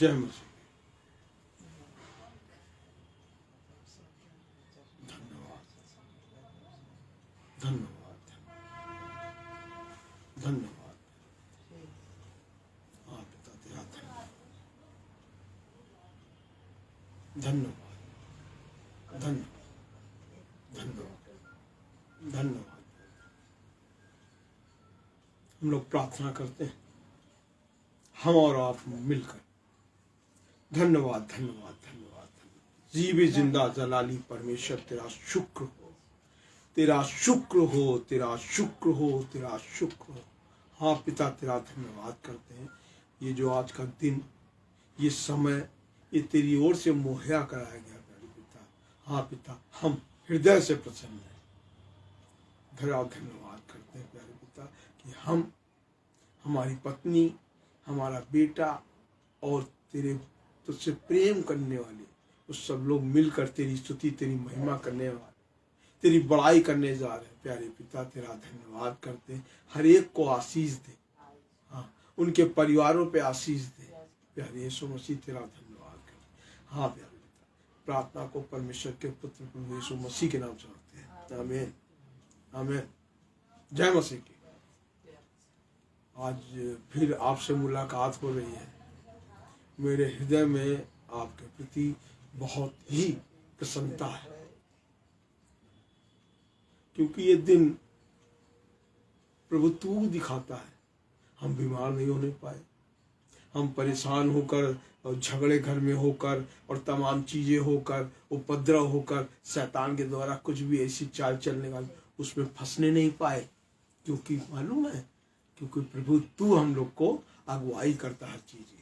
जय मसीह। धन्यवाद धन्यवाद धन्यवाद। हाँ पिता तेरा धन्यवाद धन्यवाद धन्यवाद धन्यवाद धन्यवाद। हम लोग प्रार्थना करते हैं, हम और आप मिलकर। धन्यवाद धन्यवाद धन्यवाद। जीवे जिंदा जलाली परमेश्वर तेरा शुक्र हो, तेरा शुक्र हो, तेरा शुक्र हो, तेरा शुक्र हो। हाँ पिता तेरा धन्यवाद करते हैं। ये जो आज का दिन, ये समय, ये तेरी ओर से मुहैया कराया गया प्यारे पिता। हाँ पिता हम हृदय से प्रसन्न हैं। तेरा धन्यवाद करते हैं प्यारे पिता कि हम, हमारी पत्नी, हमारा बेटा और तेरे तुझसे प्रेम करने वाले उस सब लोग मिलकर तेरी स्तुति, तेरी महिमा करने वाले, तेरी बड़ाई करने जा रहे हैं प्यारे पिता। तेरा धन्यवाद करते हैं। हर एक को आशीष दे, हाँ उनके परिवारों पे आशीष दे प्यारे यीशु मसीह। तेरा धन्यवाद करते। हाँ प्यारे पिता, प्रार्थना को परमेश्वर के पुत्र प्रभु यीशु मसीह के नाम से करते हैं। आमीन आमीन। जय मसीह की। आज फिर आपसे मुलाकात हो रही है। मेरे हृदय में आपके प्रति बहुत ही प्रसन्नता है, क्योंकि ये दिन प्रभु तू दिखाता है। हम बीमार नहीं होने पाए, हम परेशान होकर और झगड़े घर में होकर और तमाम चीजें होकर, उपद्रव होकर, शैतान के द्वारा कुछ भी ऐसी चाल चलने वाली, उसमें फंसने नहीं पाए। क्योंकि मालूम है, क्योंकि प्रभु तू हम लोग को अगुवाई करता हर चीज की।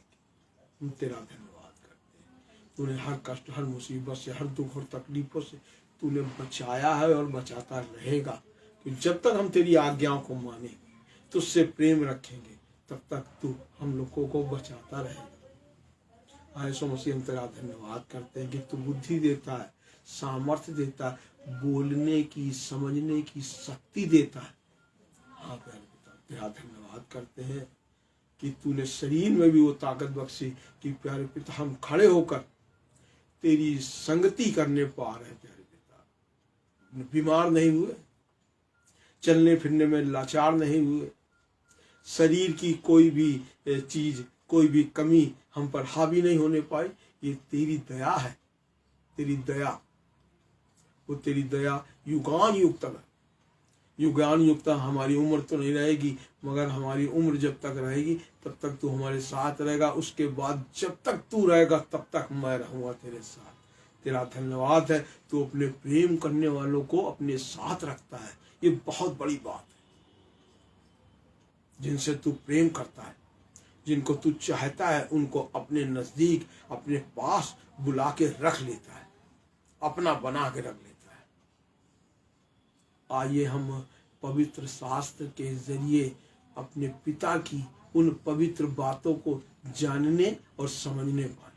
हम तेरा धन्यवाद करते हैं। तूने हर कष्ट, हर मुसीबत से, हर दुख और तकलीफों से तूने बचाया है और बचाता रहेगा। कि जब तक हम तेरी आज्ञाओं को मानेंगे, तुझसे प्रेम रखेंगे, तब तक तू हम लोगों को बचाता रहेगा। यीशु मसीह हम तेरा धन्यवाद करते हैं कि तू बुद्धि देता है, सामर्थ्य देता है, बोलने की, समझने की शक्ति देता है। हाँ प्यारे पिता तेरा धन्यवाद करते हैं कि तूने शरीर में भी वो ताकत बख्शी कि प्यारे पिता हम खड़े होकर तेरी संगति करने पा रहे हैं प्यारे पिता। बीमार नहीं हुए, चलने फिरने में लाचार नहीं हुए, शरीर की कोई भी चीज, कोई भी कमी हम पर हावी नहीं होने पाई। ये तेरी दया है, तेरी दया, वो तेरी दया युगान युग तक, युगान युग तक। हमारी उम्र तो नहीं रहेगी, मगर हमारी उम्र जब तक रहेगी तब तक तू हमारे साथ रहेगा। उसके बाद जब तक तू रहेगा तब तक मैं रहूंगा तेरे साथ। तेरा धन्यवाद है, तू अपने प्रेम करने वालों को अपने साथ रखता है। ये बहुत बड़ी बात है। जिनसे तू प्रेम करता है, जिनको तू चाहता है, उनको अपने नजदीक, अपने पास बुला के रख लेता है, अपना बना के रख लेता है। आइए हम पवित्र शास्त्र के जरिए अपने पिता की उन पवित्र बातों को जानने और समझने पाए।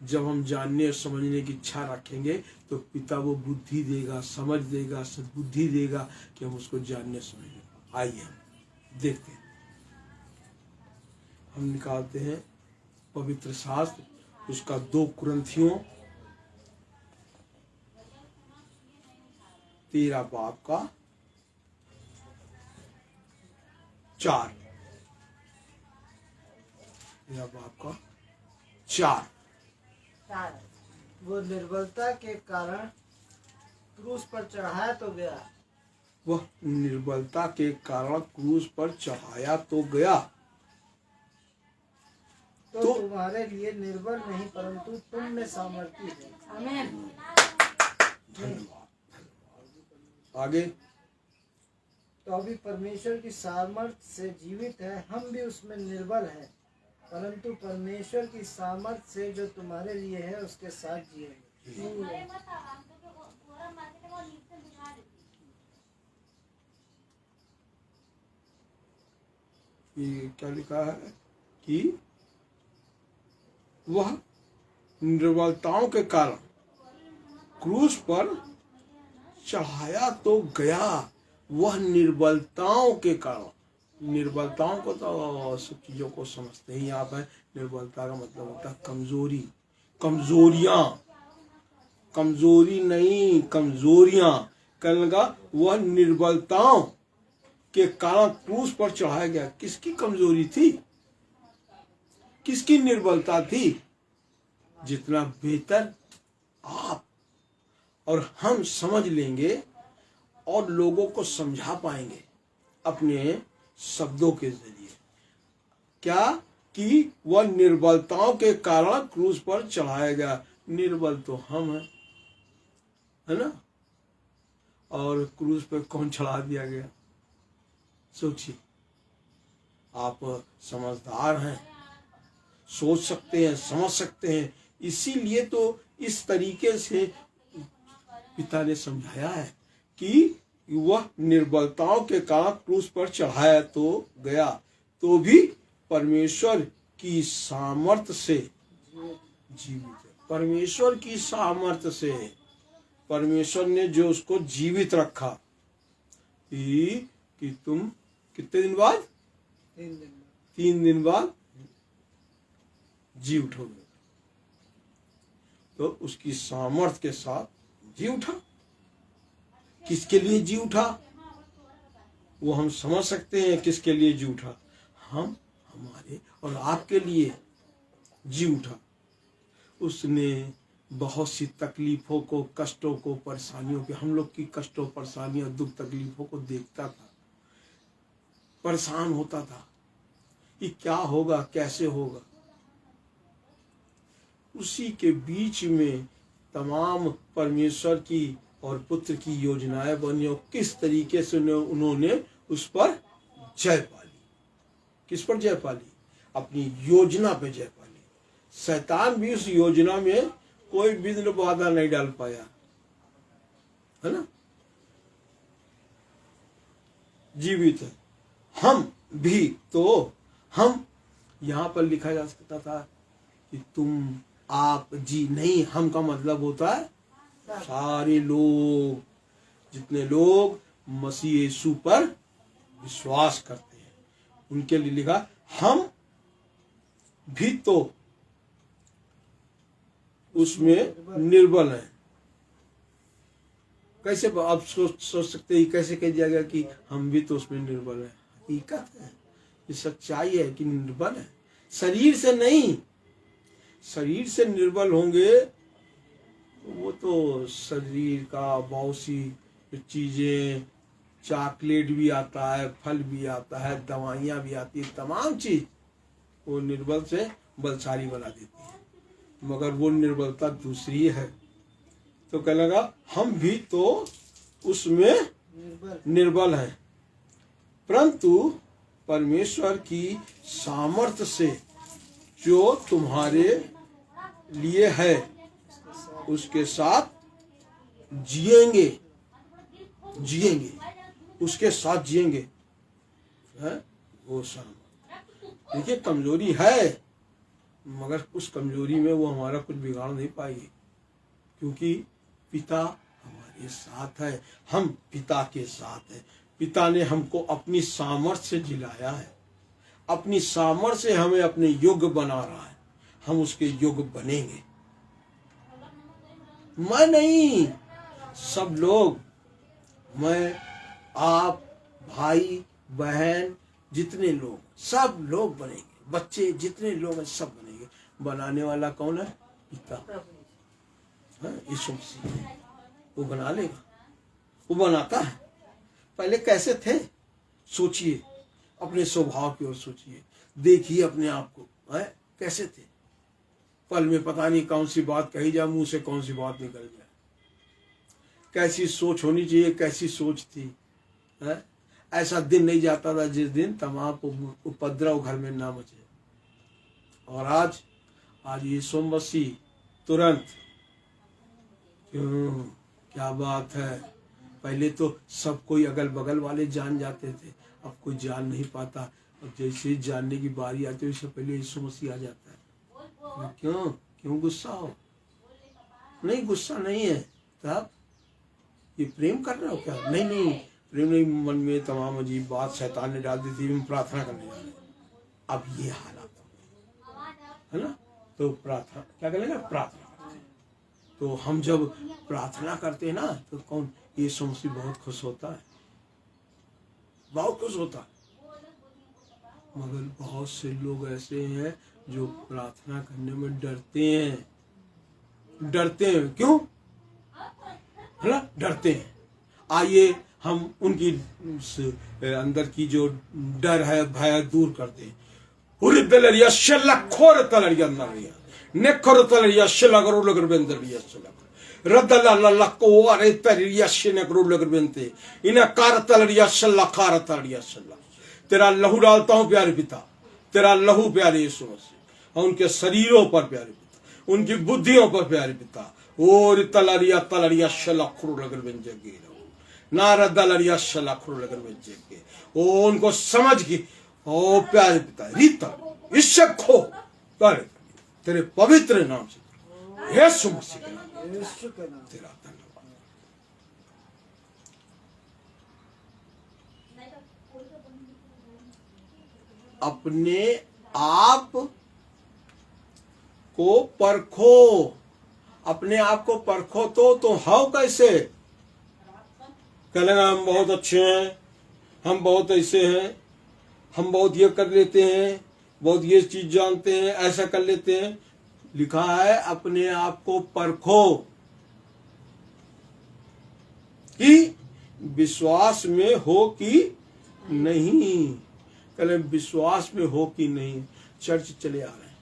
जब हम जानने और समझने की इच्छा रखेंगे तो पिता वो बुद्धि देगा, समझ देगा, सद्बुद्धि देगा कि हम उसको जानने समझने पाए। आइए हम देखते हैं, हम निकालते हैं पवित्र शास्त्र, उसका 2 कुरिन्थियों 13 बाब का 4, 13 बाब का 4। वो निर्बलता के कारण क्रूस पर चढ़ाया तो गया। वह निर्बलता के कारण क्रूस पर चढ़ाया तो गया। तो तुम्हारे लिए निर्बल नहीं परंतु तुम में सामर्थी है। आमीन। धन्यवाद। आगे, तो अभी परमेश्वर की सामर्थ्य से जीवित है, हम भी उसमें निर्बल हैं, परंतु परमेश्वर की सामर्थ्य से जो तुम्हारे लिए है उसके साथ जिएंगे। ये क्या लिखा है कि वह निर्बलताओं के कारण क्रूस पर चढ़ाया तो गया। वह निर्बलताओं के कारण, निर्बलताओं को तो सब चीजों को समझते ही आप हैं। निर्बलता का मतलब होता है कमजोरी, कमजोरियां, कमजोरी नहीं कमजोरियां। कहने लगा वह निर्बलताओं के कारण क्रूस पर चढ़ाया गया। किसकी कमजोरी थी, किसकी निर्बलता थी? जितना बेहतर आप और हम समझ लेंगे और लोगों को समझा पाएंगे अपने शब्दों के जरिए, क्या कि वह निर्बलताओं के कारण क्रूस पर चढ़ाया गया। निर्बल तो हम हैं, है ना? और क्रूस पर कौन चढ़ा दिया गया? सोचिए, आप समझदार हैं, सोच सकते हैं, समझ सकते हैं। इसीलिए तो इस तरीके से पिता ने समझाया है कि वह निर्बलताओं के कारण क्रूस पर चढ़ाया तो गया, तो भी परमेश्वर की सामर्थ्य से जीवित है। परमेश्वर की सामर्थ्य से, परमेश्वर ने जो उसको जीवित रखा कि तुम कितने दिन बाद? 3 दिन बाद जी उठोगे। तो उसकी सामर्थ्य के साथ जी उठा। किसके लिए जी उठा वो हम समझ सकते हैं। किसके लिए जी उठा? हम, हमारे और आपके लिए जी उठा। उसने बहुत सी तकलीफों को, कष्टों को, परेशानियों के, हम लोग की कष्टों, परेशानियों, दुख तकलीफों को देखता था, परेशान होता था कि क्या होगा, कैसे होगा। उसी के बीच में तमाम परमेश्वर की और पुत्र की योजनाएं बनी और किस तरीके से उन्होंने उस पर जय पाली। किस पर जय पाली? अपनी योजना पे जय पाली। शैतान भी उस योजना में कोई विघ्न बाधा नहीं डाल पाया, है ना? जीवित है। हम भी तो, हम यहां पर लिखा जा सकता था कि तुम, आप, जी नहीं। हम का मतलब होता है सारे लोग, जितने लोग मसीह यीशु पर विश्वास करते हैं उनके लिए लिखा हम भी तो उसमें निर्बल हैं। कैसे आप सोच सकते हैं, कैसे कह दिया गया कि हम भी तो उसमें निर्बल हैं? हकीकत है, ये सच्चाई है कि निर्बल है। शरीर से नहीं, शरीर से निर्बल होंगे वो तो शरीर का बहुत सी चीजें, चॉकलेट भी आता है, फल भी आता है, दवाइयाँ भी आती है, तमाम चीज वो निर्बल से बलशाली बना देती है। मगर वो निर्बलता दूसरी है। तो कहने लगा हम भी तो उसमें निर्बल हैं, परंतु परमेश्वर की सामर्थ्य से जो तुम्हारे लिए है उसके साथ जिएंगे, जिएंगे, उसके साथ जिएंगे। है वो सामर्थ्य। देखिए, कमजोरी है मगर उस कमजोरी में वो हमारा कुछ बिगाड़ नहीं पाएगी, क्योंकि पिता हमारे साथ है, हम पिता के साथ है। पिता ने हमको अपनी सामर्थ्य से जिलाया है, अपनी सामर्थ्य से हमें अपने योग्य बना रहा है। हम उसके योग्य बनेंगे। मैं नहीं, सब लोग, मैं, आप, भाई बहन, जितने लोग, सब लोग बनेंगे। बच्चे जितने लोग हैं सब बनेंगे। बनाने वाला कौन है? पिता, यीशु मसीह। वो बना लेगा, वो बनाता है। पहले कैसे थे सोचिए, अपने स्वभाव की ओर सोचिए, देखिए अपने आप को, है कैसे थे। पल में पता नहीं कौन सी बात कही जाए, मुंह से कौन सी बात निकल जाए। कैसी सोच होनी चाहिए, कैसी सोच थी, है? ऐसा दिन नहीं जाता था जिस दिन तमाम उपद्रव घर में ना मचे। और आज यीशु मसीह तुरंत, क्यों, क्या बात है। पहले तो सब कोई अगल बगल वाले जान जाते थे, अब कोई जान नहीं पाता। अब जैसे जानने की बारी आती है उससे पहले यीशु मसीह आ जाता है। क्यों गुस्सा हो? नहीं, गुस्सा नहीं है। तब ये प्रेम कर रहे हो क्या? नहीं, प्रेम नहीं, मन में तमाम अजीब बात शैतान ने डाल दी थी, हम प्रार्थना करने जा रहे। अब ये हालात है ना, तो प्रार्थना क्या करेंगे, प्रार्थना करते हैं। तो हम जब प्रार्थना करते हैं ना, तो कौन, यीशु मसीह बहुत खुश होता है, बहुत खुश होता है। मगर बहुत से लोग ऐसे हैं जो प्रार्थना करने में डरते हैं, क्यों, है ना, डरते हैं। आइए हम उनकी अंदर की जो डर है, भय दूर करते हैं। हुरी तलरिया शल्ला खोर तलरिया नरिया ने खोर तलरिया शल्ला करो लगर बेंदरिया शल्ला रदला लल्ला को अरे तलरिया शने करो लगर बेंते इना कार तलरिया शल्ला कार तलरिया शल्ला। तेरा लहू डालता हूं प्यारे पिता, तेरा लहू प्यारे यीशु मसीह, और उनके शरीरों पर प्यारे पिता, उनकी बुद्धियों पर प्यारे पिता। और तलरिया शल्ला खोर लगर बेंजे नारदलरिया शल्ला खोर लगर बेंजे ओ उनको समझ की। ओ प्यारे पिता रीता इससे खो तेरे पवित्र नाम से, यीशु मसीह के नाम, यीशु के नाम। तेरा धन्यवाद। अपने आप को परखो, अपने आप को परखो तो हाउ कैसे, कहलेगा हम बहुत अच्छे हैं, हम बहुत ऐसे हैं, हम बहुत ये कर लेते हैं, बहुत ये चीज जानते हैं, ऐसा कर लेते हैं। लिखा है अपने आप को परखो कि विश्वास में हो कि नहीं। कहले विश्वास में हो कि नहीं। चर्च चले आ रहे हैं,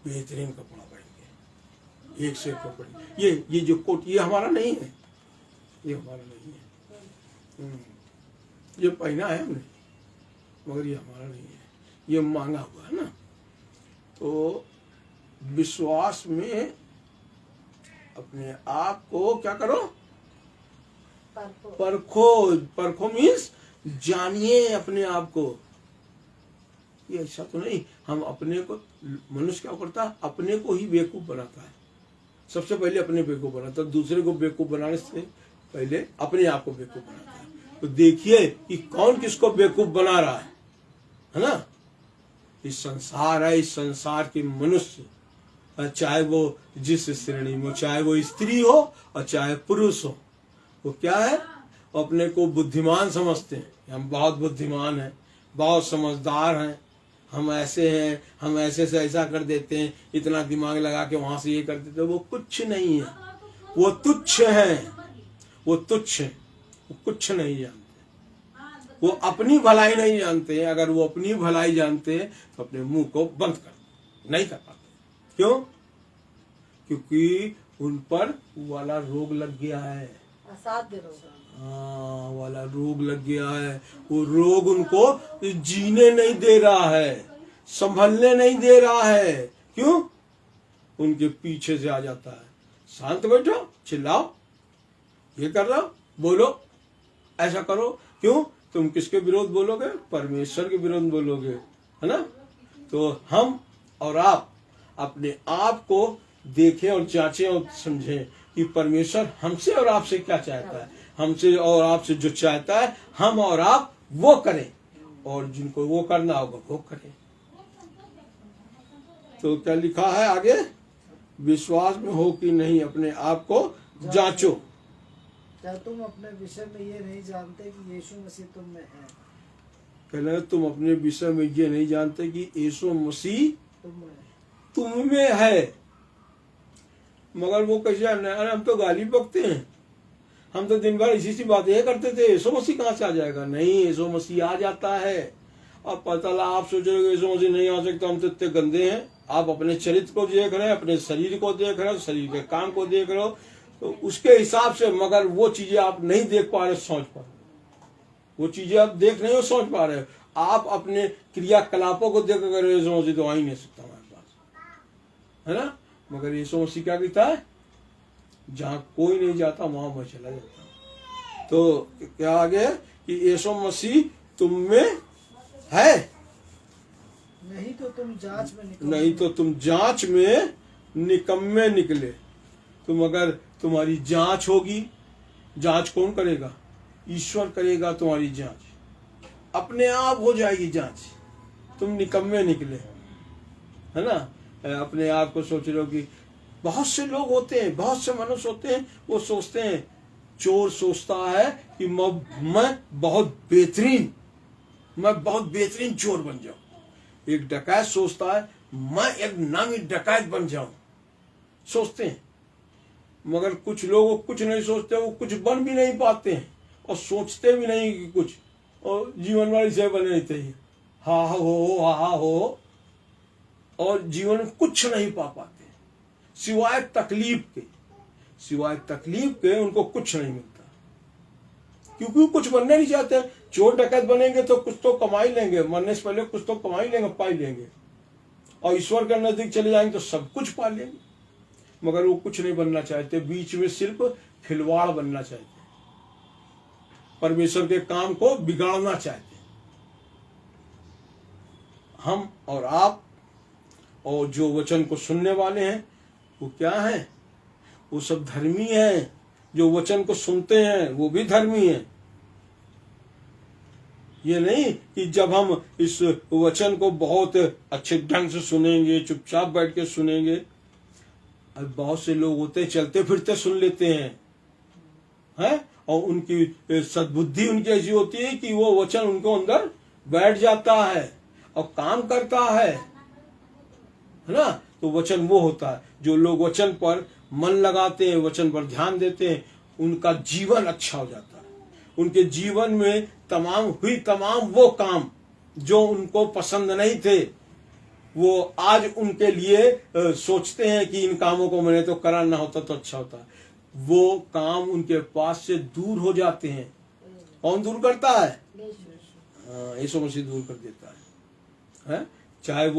बेहतरीन कपड़ा पहनेंगे, एक से एक कपड़े, ये जो कोट ये हमारा नहीं है, ये हमारा नहीं है, ये पहना है हमने, मगर ये हमारा नहीं है, ये मांगा हुआ है ना। तो विश्वास में अपने आप को क्या करो, परखो मीन्स जानिए अपने आप को। ये ऐसा तो नहीं हम अपने को, मनुष्य क्या करता है, अपने को ही बेवकूफ बनाता है। सबसे पहले अपने बेवकूफ बनाता है, दूसरे को बेवकूफ बनाने से पहले अपने आप को बेवकूफ बनाता है। तो देखिए कि कौन किसको बेवकूफ बना रहा है ना। इस संसार है, इस संसार के मनुष्य, चाहे वो जिस श्रेणी में, चाहे वो स्त्री हो और चाहे पुरुष हो, वो क्या है, वो अपने को बुद्धिमान समझते हैं। हम बहुत बुद्धिमान हैं, बहुत समझदार हैं, हम ऐसे हैं, हम ऐसे से ऐसा कर देते हैं, इतना दिमाग लगा के वहां से ये कर देते हैं। वो कुछ नहीं है, वो तुच्छ है, वो तुच्छ है, वो कुछ नहीं जानते, वो अपनी भलाई नहीं जानते। अगर वो अपनी भलाई जानते तो अपने मुंह को बंद कर नहीं कर पाते। क्यों? क्योंकि उन पर वाला रोग लग गया है, असाध्य रोग, वाला रोग लग गया है। वो रोग उनको जीने नहीं दे रहा है, संभलने नहीं दे रहा है। क्यों? उनके पीछे से आ जाता है, शांत बैठो, चिल्लाओ, ये कर रहा, बोलो, ऐसा करो। क्यों? तुम किसके विरोध बोलोगे? परमेश्वर के विरोध बोलोगे, है ना। तो हम और आप अपने आप को देखें और जांचें और समझें कि परमेश्वर हमसे और आपसे क्या चाहता है। हमसे और आपसे जो चाहता है हम और आप वो करें, और जिनको वो करना होगा वो करें। तो क्या लिखा है आगे, विश्वास में हो कि नहीं, अपने आप को जांचो। क्या तुम अपने विषय में ये नहीं जानते कि यीशु मसीह तुम में है? कहना तुम अपने विषय में ये नहीं जानते कि यीशु मसीह तुम में है। मगर वो कैसे, अरे हम तो गाली बकते हैं, हम तो दिन भर इसी सी बातें करते थे, यीशु मसीह कहाँ से आ जाएगा? नहीं, यीशु मसीह आ जाता है। अब पता लगा आप सोच रहे हो यीशु मसीह नहीं आ सकता, हम तो इतने गंदे हैं। आप अपने चरित्र को देख रहे हैं, अपने शरीर को देख रहे हो, शरीर के काम को देख रहे हो, तो उसके हिसाब से, मगर वो चीजें आप नहीं देख पा रहे, सोच पा रहे, वो चीजें आप देख नहीं हो, सोच पा रहे हो। आप अपने क्रियाकलापों को देख कर यीशु मसीह तो आ ही नहीं सकता हमारे पास, है ना। मगर यीशु मसीह क्या कहता है, जहां कोई नहीं जाता वहां मैं चला जाता हूं। तो क्या आगे कि यीशु मसीह तुम में है, नहीं तो तुम जांच में निकम्मे निकले। तुम अगर तुम्हारी जांच होगी, जांच कौन करेगा? ईश्वर करेगा तुम्हारी जांच, अपने आप हो जाएगी जांच। तुम निकम्मे निकले, है ना। अपने आप को सोच लो कि बहुत से लोग होते हैं, बहुत से मनुष्य होते हैं, वो सोचते हैं, चोर सोचता है कि मैं बहुत बेहतरीन चोर बन जाऊं। एक डकैत सोचता है मैं एक नामी डकैत बन जाऊं, सोचते हैं। मगर कुछ लोग कुछ नहीं सोचते, वो कुछ बन भी नहीं पाते हैं और सोचते भी नहीं कि कुछ, और जीवन वाली से बने रहते हैं, हा हो, और जीवन में कुछ नहीं पा पाते सिवाय तकलीफ के उनको कुछ नहीं मिलता, क्योंकि वो कुछ बनना नहीं चाहते। चोर डकैत बनेंगे तो कुछ तो कमाई लेंगे, मरने से पहले कुछ तो कमाई लेंगे, पाई लेंगे, और ईश्वर के नजदीक चले जाएंगे तो सब कुछ पा लेंगे। मगर वो कुछ नहीं बनना चाहते, बीच में सिर्फ खिलवाड़ बनना चाहते, परमेश्वर के काम को बिगाड़ना चाहते। हम और आप और जो वचन को सुनने वाले हैं वो क्या है? वो सब धर्मी हैं। जो वचन को सुनते हैं वो भी धर्मी हैं। ये नहीं कि जब हम इस वचन को बहुत अच्छे ढंग से सुनेंगे, चुपचाप बैठ के सुनेंगे। अब बहुत से लोग होते हैं चलते फिरते सुन लेते हैं, और उनकी सद्बुद्धि उनकी ऐसी होती है कि वो वचन उनको अंदर बैठ जाता है और काम करता है ना। तो वचन वो होता है, जो लोग वचन पर मन लगाते हैं, वचन पर ध्यान देते हैं, उनका जीवन अच्छा हो जाता है। उनके जीवन में तमाम वो काम जो उनको पसंद नहीं थे, वो आज उनके लिए सोचते हैं कि इन कामों को मैंने तो करा ना होता तो अच्छा होता। वो काम उनके पास से दूर हो जाते हैं। कौन दूर करता है? यीशु मसीह दूर कर देता है? चाहे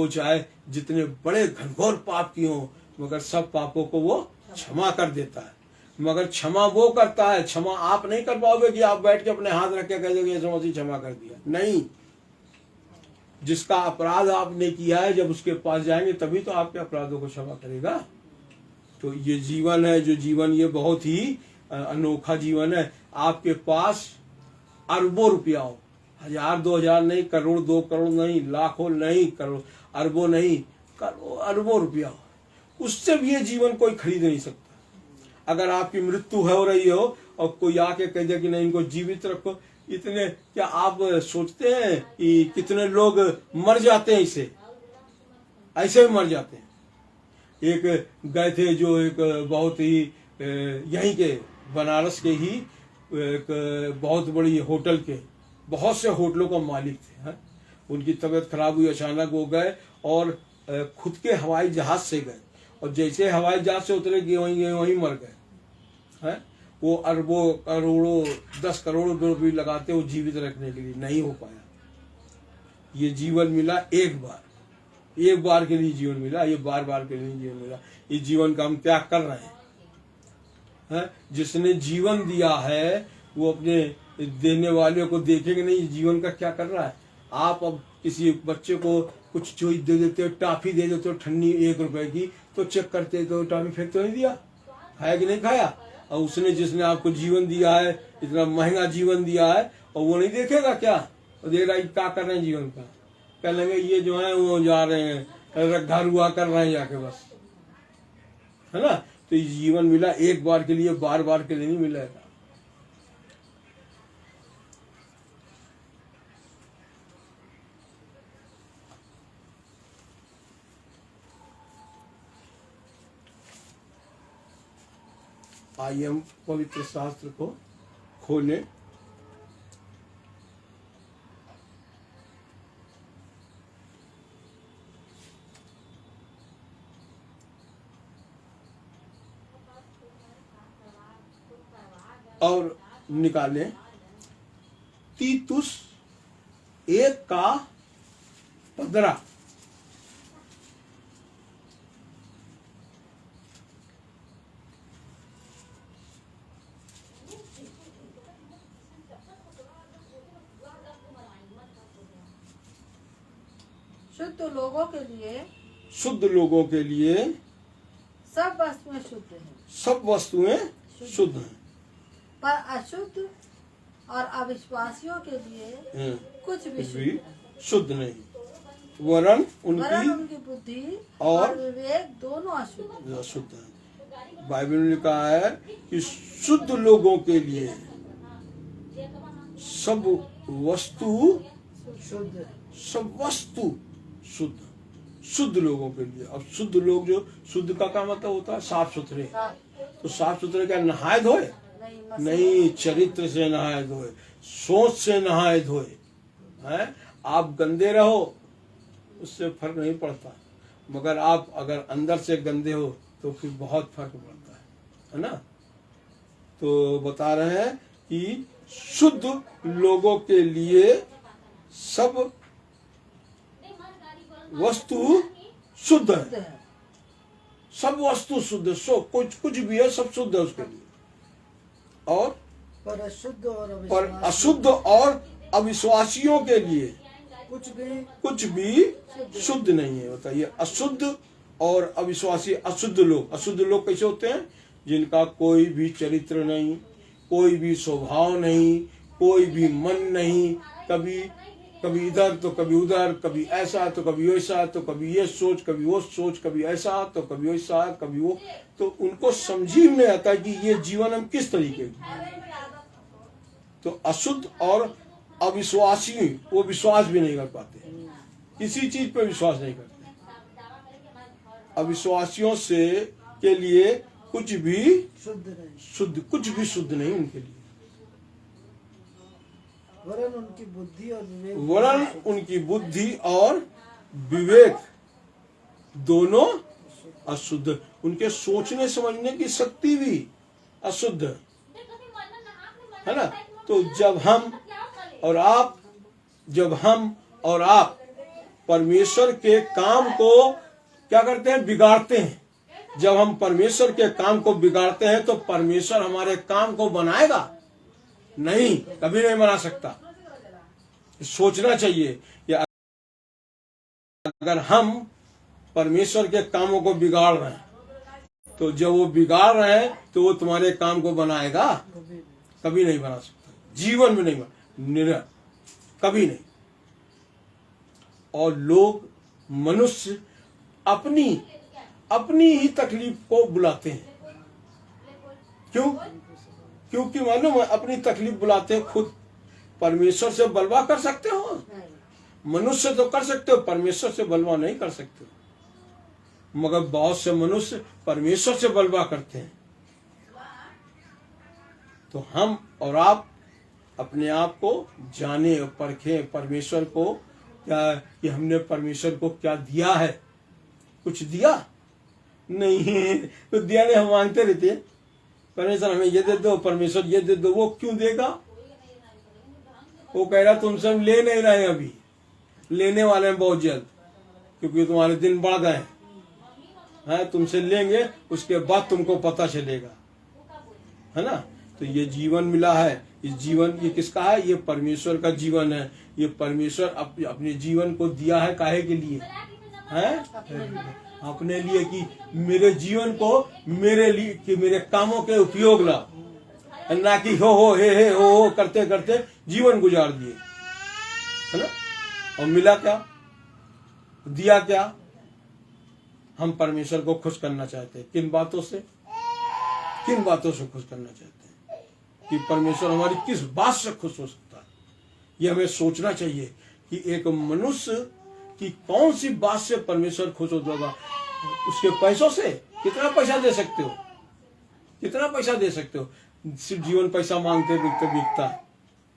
जितने बड़े घनघोर पाप किए हों, मगर सब पापों को वो क्षमा कर देता है। मगर क्षमा वो करता है, क्षमा आप नहीं कर पाओगे कि आप बैठ के अपने हाथ रख के कह दोगे यीशु मसीह क्षमा कर दिया। नहीं, जिसका अपराध आपने किया है, जब उसके पास जाएंगे तभी तो आपके अपराधों को क्षमा करेगा। तो ये जीवन है, जो जीवन ये बहुत ही अनोखा जीवन है। आपके पास अरबों रुपया हो, 1000 2000 नहीं, करोड़ 2 करोड़ नहीं, लाखों नहीं, करोड़ अरबों नहीं, करोड़ अरबों रुपया हो, उससे भी ये जीवन कोई खरीद नहीं सकता। अगर आपकी मृत्यु हो रही हो और कोई आके कह दे कि नहीं इनको जीवित रखो, इतने क्या आप सोचते हैं कि कितने लोग मर जाते हैं इसे, ऐसे भी मर जाते हैं। एक गए थे जो एक बहुत ही यहीं के बनारस के ही एक बहुत बड़ी होटल के, बहुत से होटलों का मालिक थे। उनकी तबीयत खराब हुई, अचानक वो गए और खुद के हवाई जहाज से गए, और जैसे हवाई जहाज से उतरे वहीं मर गए। वो अरबों करोड़ों 10 करोड़ रुपये लगाते वो जीवित रखने के लिए, नहीं हो पाया। ये जीवन मिला एक बार के लिए जीवन मिला, ये बार के लिए जीवन मिला। इस जीवन का हम क्या कर रहे हैं? जिसने जीवन दिया है वो अपने देने वाले को देखेंगे नहीं जीवन का क्या कर रहा है। आप अब किसी बच्चे को कुछ चीज दे देते हो, टॉफी दे देते हो ठन्नी 1 रुपए की, तो चेक करते तो टॉफी फेंक तो नहीं दिया, खाया कि नहीं खाया। और उसने जिसने आपको जीवन दिया है, इतना महंगा जीवन दिया है, और वो नहीं देखेगा क्या? और देखेगा क्या कर रहे हैं जीवन का, कह लेंगे ये जो है वो जा रहे हैं रखा रुआ कर रहे हैं जाके, बस, है ना। तो ये जीवन मिला एक बार के लिए, बार के लिए नहीं मिलेगा। आइए हम पवित्र शास्त्र को खोलें। और निकालें तीतुस 1:15। शुद्ध लोगों के लिए सब वस्तुएं शुद्ध हैं, सब वस्तुएं शुद्ध हैं, पर अशुद्ध और अविश्वासियों के लिए कुछ भी शुद्ध भी नहीं। शुद्ध नहीं, वरन वरन उनकी उनकी बुद्धि और और विवेक दोनों अशुद्ध हैं। शुद्ध है। बाइबल में लिखा है कि शुद्ध लोगों के लिए सब वस्तु शुद्ध है। सब वस्तु शुद्ध, शुद्ध लोगों के लिए। अब शुद्ध लोग, जो शुद्ध का क्या मतलब होता है? साफ सुथरे। तो साफ सुथरे क्या नहाए धोए? नहीं, चरित्र से नहाए धोए, सोच से नहाए धोए हैं। आप गंदे रहो उससे फर्क नहीं पड़ता, मगर आप अगर अंदर से गंदे हो तो फिर बहुत फर्क पड़ता है ना। तो बता रहे हैं कि शुद्ध लोगों के लिए सब वस्तु शुद्ध है। सब वस्तु शुद्ध है, सो कुछ भी है सब शुद्ध है उसके लिए। और पर पर अशुद्ध और अविश्वासियों के लिए कुछ भी शुद्ध नहीं है। बताइए, अशुद्ध और अविश्वासी। अशुद्ध लोग कैसे होते हैं? जिनका कोई भी चरित्र नहीं, कोई भी स्वभाव नहीं, कोई भी मन नहीं, कभी इधर तो कभी उधर, कभी ऐसा तो कभी वैसा, तो कभी ये सोच कभी वो सोच, कभी ऐसा तो कभी वैसा, कभी वो। तो उनको समझ ही नहीं आता कि ये जीवन हम किस तरीके की। तो अशुद्ध और अविश्वासी, वो विश्वास भी नहीं कर पाते, किसी चीज पे विश्वास नहीं करते। अविश्वासियों से के लिए कुछ भी कुछ भी शुद्ध नहीं उनके लिए। वरन उनकी बुद्धि और विवेक दोनों अशुद्ध। उनके सोचने समझने की शक्ति भी अशुद्ध है ना। तो जब हम और आप परमेश्वर के काम को क्या करते हैं? बिगाड़ते हैं। जब हम परमेश्वर के काम को बिगाड़ते हैं तो परमेश्वर हमारे काम को बनाएगा नहीं, कभी नहीं बना सकता। सोचना चाहिए कि अगर हम परमेश्वर के कामों को बिगाड़ रहे हैं तो जब वो बिगाड़ रहे हैं तो वो तुम्हारे काम को बनाएगा? कभी नहीं बना सकता, जीवन में नहीं बना, कभी नहीं। और लोग, मनुष्य अपनी ही तकलीफ को बुलाते हैं। क्योंकि मालूम है, अपनी तकलीफ बुलाते हैं। खुद परमेश्वर से बलवा कर सकते हो? मनुष्य तो कर सकते हो, परमेश्वर से बलवा नहीं कर सकते। मगर बहुत से मनुष्य परमेश्वर से बलवा करते हैं। तो हम और आप अपने आप को जाने और परखें, परमेश्वर को क्या, कि हमने परमेश्वर को क्या दिया है? कुछ दिया नहीं, तो दिया नहीं। हम मांगते रहते हैं, परमेश्वर हमें ये दे दो, परमेश्वर ये दे दो। वो क्यों देगा? वो कह रहा तुमसे हम ले नहीं रहे, अभी लेने वाले हैं बहुत जल्द, क्योंकि तुम्हारे दिन बढ़ गए हैं। तुमसे लेंगे, उसके बाद तुमको पता चलेगा, है ना। तो ये जीवन मिला है, इस जीवन ये किसका है? ये परमेश्वर का जीवन है। ये परमेश्वर अपने जीवन को दिया है काहे के लिए? है अपने लिए, कि मेरे जीवन को मेरे लिए, कि मेरे कामों के उपयोग ला, ना कि हो हे हो करते करते जीवन गुजार दिए, है ना। और मिला क्या? दिया क्या? हम परमेश्वर को खुश करना चाहते हैं। किन बातों से खुश करना चाहते हैं? कि परमेश्वर हमारी किस बात से खुश हो सकता है? ये हमें सोचना चाहिए कि एक मनुष्य की कौन सी बात से परमेश्वर खुश होगा। उसके पैसों से? कितना पैसा दे सकते हो? सिर्फ जीवन पैसा मांगते बिकता है,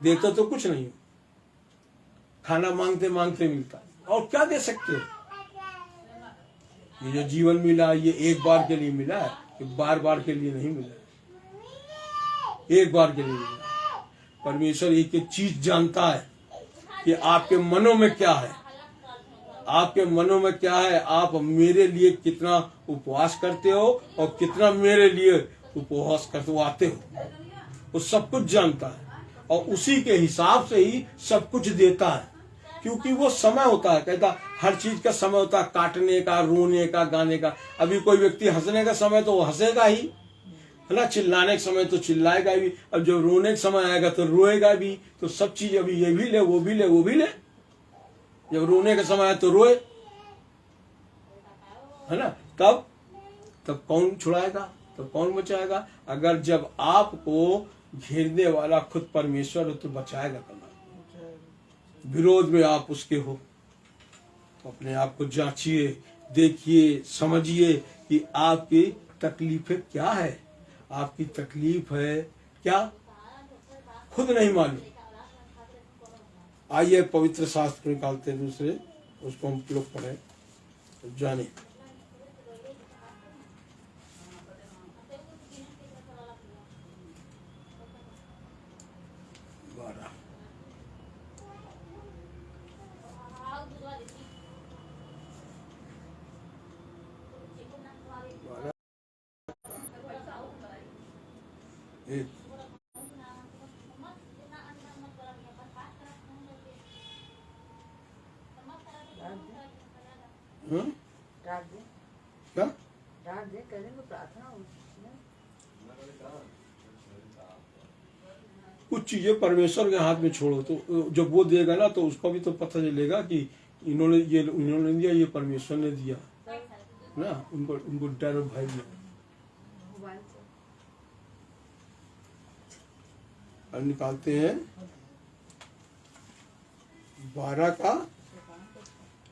देते तो कुछ नहीं हो। खाना मांगते मिलता है, और क्या दे सकते हो? ये जो जीवन मिला, ये एक बार के लिए मिला है, ये बार के लिए नहीं मिला है, एक बार के लिए मिला। परमेश्वर एक एक चीज जानता है कि आपके मनों में क्या है, आप मेरे लिए कितना उपवास करते हो और कितना मेरे लिए उपवास करवाते हो। वो सब कुछ जानता है और उसी के हिसाब से ही सब कुछ देता है। क्योंकि वो समय होता है, कहता हर चीज का समय होता है, काटने का, रोने का, गाने का। अभी कोई व्यक्ति हंसने का समय तो वो हंसेगा ही, है ना। चिल्लाने के समय तो चिल्लाएगा भी, अब जब रोने का समय आएगा तो रोएगा भी। तो सब चीज अभी ये भी ले, वो भी ले, वो भी ले। जब रोने का समय आए तो रोए, है ना। तब कौन छुड़ाएगा, तब कौन बचाएगा? अगर जब आपको घेरने वाला खुद परमेश्वर हो तो बचाएगा कौन? विरोध में आप उसके हो तो अपने आप को जांचिए, देखिए, समझिए कि आपकी तकलीफें क्या है। आपकी तकलीफ है क्या, खुद नहीं मालूम। आइए पवित्र शास्त्र निकालते हैं दूसरे, उसको हम लोग पढ़े जाने। एक क्या कुछ चीजें परमेश्वर के हाथ में छोड़ो, तो जब वो देगा ना तो उसको भी तो पता चलेगा कि इन्होंने दिया, ये परमेश्वर ने दिया ना। उनको डर और भय दिया। अब निकालते हैं 12 का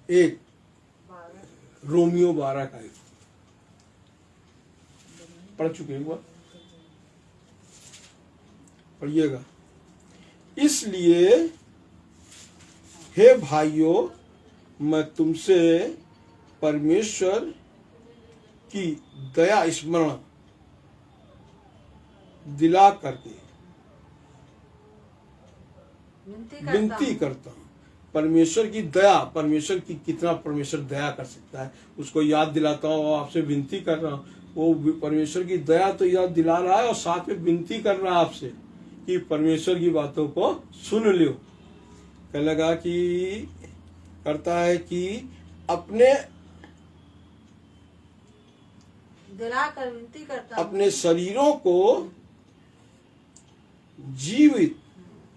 1, रोमियो 12 का 1 पढ़ चुके एक बार, पढ़िएगा। इसलिए हे भाइयों, मैं तुमसे परमेश्वर की दया स्मरण दिला करके विनती करता हूँ। परमेश्वर की दया, परमेश्वर की कितना परमेश्वर दया कर सकता है उसको याद दिलाता हूँ और आपसे विनती कर रहा हूँ। वो परमेश्वर की दया तो याद दिला रहा है और साथ में विनती कर रहा है आपसे कि परमेश्वर की बातों को सुन लो। कह लगा कि करता है कि अपने दिलाकर विनती करता, अपने शरीरों को जीवित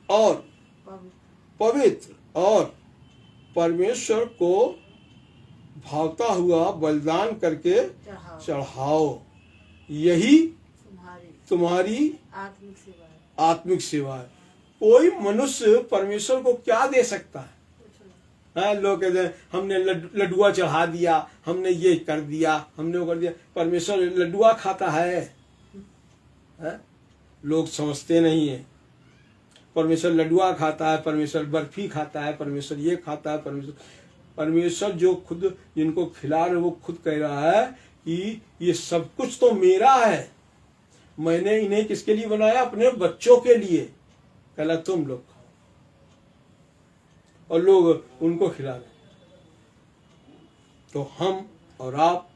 और पवित्र और परमेश्वर को भावता हुआ बलिदान करके चढ़ाओ, यही तुम्हारी आत्मिक सेवा है। कोई मनुष्य परमेश्वर को क्या दे सकता है? लोग कहते हैं हमने लड्डुआ चढ़ा दिया, हमने ये कर दिया, हमने वो कर दिया। परमेश्वर लड्डुआ खाता है? लोग समझते नहीं है। परमेश्वर लड्डुआ खाता है, परमेश्वर बर्फी खाता है, परमेश्वर ये खाता है। परमेश्वर जो खुद जिनको खिला रहे वो खुद कह रहा है कि ये सब कुछ तो मेरा है, मैंने इन्हें किसके लिए बनाया? अपने बच्चों के लिए। कहला तुम लोग खाओ, और लोग उनको खिला रहे। तो हम और आप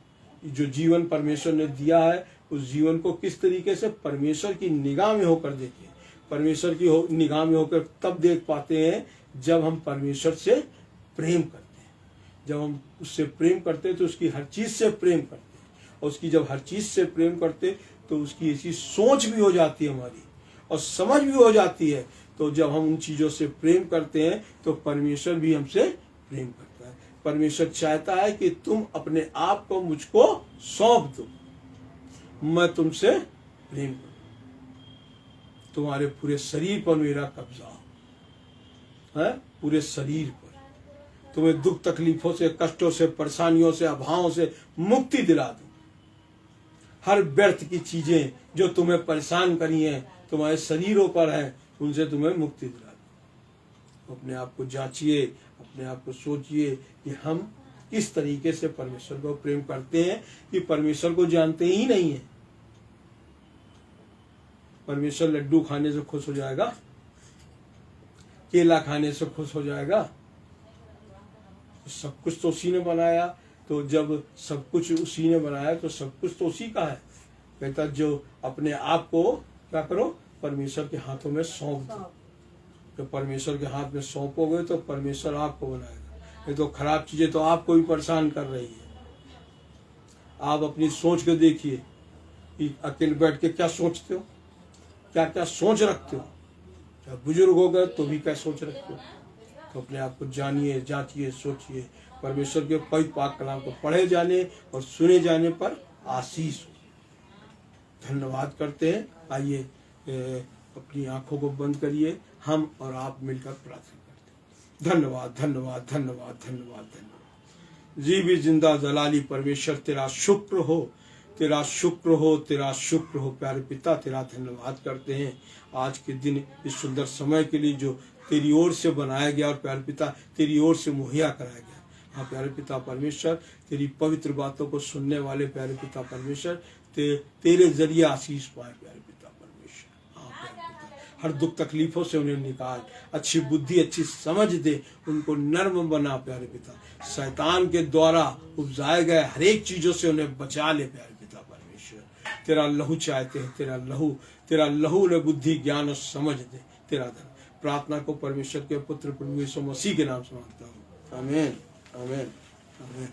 जो जीवन परमेश्वर ने दिया है उस जीवन को किस तरीके से परमेश्वर की निगाह में होकर देखें। परमेश्वर की निगाह में होकर तब देख पाते हैं जब हम परमेश्वर से प्रेम करते हैं। जब हम उससे प्रेम करते हैं तो उसकी हर चीज से प्रेम करते हैं, और उसकी जब हर चीज से प्रेम करते तो उसकी ऐसी सोच भी हो जाती है हमारी, और समझ भी हो जाती है। तो जब हम उन चीजों से प्रेम करते हैं तो परमेश्वर भी हमसे प्रेम करता है। परमेश्वर चाहता है कि तुम अपने आप को मुझको सौंप दो, मैं तुमसे प्रेम करूं, तुम्हारे पूरे शरीर पर मेरा कब्जा है, पूरे शरीर पर। तुम्हें दुख तकलीफों से, कष्टों से, परेशानियों से, अभावों से मुक्ति दिला दूं। हर व्यर्थ की चीजें जो तुम्हें परेशान करी हैं, तुम्हारे शरीरों पर हैं, उनसे तुम्हें मुक्ति दिला दूं। अपने आप को जांचिए, अपने आप को सोचिए कि हम किस तरीके से परमेश्वर को प्रेम करते हैं कि परमेश्वर को जानते ही नहीं है। परमेश्वर लड्डू खाने से खुश हो जाएगा, केला खाने से खुश हो जाएगा? सब कुछ तो उसी ने बनाया, तो जब सब कुछ उसी ने बनाया तो सब कुछ तो उसी का है। कहता जो अपने आप को क्या करो, परमेश्वर के हाथों में सौंप दो। तो परमेश्वर के हाथ में सौंपोगे तो परमेश्वर आपको बनाएगा। ये तो खराब चीजें तो आपको भी परेशान कर रही है। आप अपनी सोच के देखिए कि अकेले बैठ के क्या सोचते हो, क्या क्या सोच रखते हो। जब बुजुर्ग हो गए तो भी क्या सोच रखते हो। तो अपने आप को जानिए, जांचिए, सोचिए। परमेश्वर के पवित्र पाक कलाम को पढ़े जाने और सुने जाने पर आशीष हो। धन्यवाद करते हैं। आइए अपनी आंखों को बंद करिए, हम और आप मिलकर प्रार्थना करते हैं। धन्यवाद धन्यवाद धन्यवाद धन्यवाद धन्यवाद। जी भी जिंदा जलाली परमेश्वर तेरा शुक्र हो, तेरा शुक्र हो, तेरा शुक्र हो। प्यारे पिता तेरा धन्यवाद करते हैं आज के दिन, इस सुंदर समय के लिए जो तेरी ओर से बनाया गया और प्यारे पिता तेरी ओर से मुहैया कराया गया। हाँ प्यारे पिता परमेश्वर, तेरी पवित्र बातों को सुनने वाले प्यारे पिता परमेश्वर तेरे जरिए आशीष पाए प्यारे पिता परमेश्वर। हाँ प्यारे पिता, हर दुख तकलीफों से उन्हें निकाल, अच्छी बुद्धि अच्छी समझ दे, उनको नर्म बना प्यारे पिता। शैतान के द्वारा उपजाए गए हर एक चीजों से उन्हें बचा ले प्यारे पिता परमेश्वर। तेरा लहू चाहते हैं, तेरा लहू ने बुद्धि ज्ञान और समझ दे। तेरा धन प्रार्थना को परमेश्वर के पुत्र प्रभु यीशु मसीह के नाम से मांगता हूँ। आमीन आमीन आमीन।